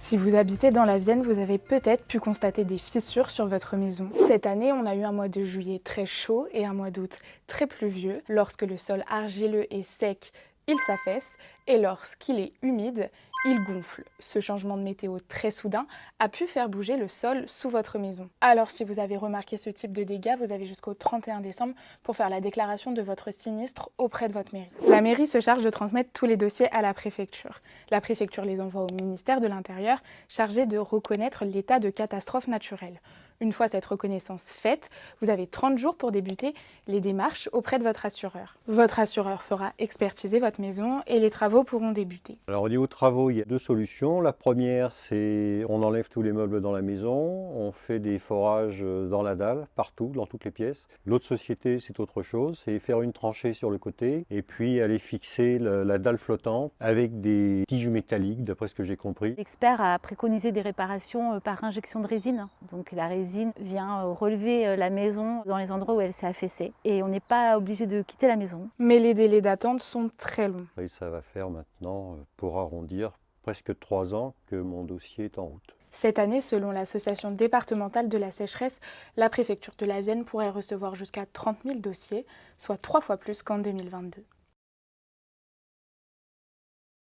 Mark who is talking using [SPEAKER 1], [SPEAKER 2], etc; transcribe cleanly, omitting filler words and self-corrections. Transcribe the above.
[SPEAKER 1] Si vous habitez dans la Vienne, vous avez peut-être pu constater des fissures sur votre maison. Cette année, on a eu un mois de juillet très chaud et un mois d'août très pluvieux. Lorsque le sol argileux est sec, il s'affaisse et lorsqu'il est humide, il gonfle. Ce changement de météo très soudain a pu faire bouger le sol sous votre maison. Alors si vous avez remarqué ce type de dégâts, vous avez jusqu'au 31 décembre pour faire la déclaration de votre sinistre auprès de votre mairie. La mairie se charge de transmettre tous les dossiers à la préfecture. La préfecture les envoie au ministère de l'Intérieur, chargé de reconnaître l'état de catastrophe naturelle. Une fois cette reconnaissance faite, vous avez 30 jours pour débuter les démarches auprès de votre assureur. Votre assureur fera expertiser votre maison et les travaux pourront débuter.
[SPEAKER 2] Alors au niveau travaux, il y a deux solutions. La première, c'est on enlève tous les meubles dans la maison, on fait des forages dans la dalle, partout, dans toutes les pièces. L'autre société, c'est autre chose, c'est faire une tranchée sur le côté et puis aller fixer la dalle flottante avec des tiges métalliques, d'après ce que j'ai compris.
[SPEAKER 3] L'expert a préconisé des réparations par injection de résine. Donc la résine vient relever la maison dans les endroits où elle s'est affaissée et on n'est pas obligé de quitter la maison.
[SPEAKER 1] Mais les délais d'attente sont très longs.
[SPEAKER 2] Et ça va faire maintenant, pour arrondir, presque 3 ans que mon dossier est en route.
[SPEAKER 1] Cette année, selon l'association départementale de la sécheresse, la préfecture de la Vienne pourrait recevoir jusqu'à 30 000 dossiers, soit 3 fois plus qu'en 2022.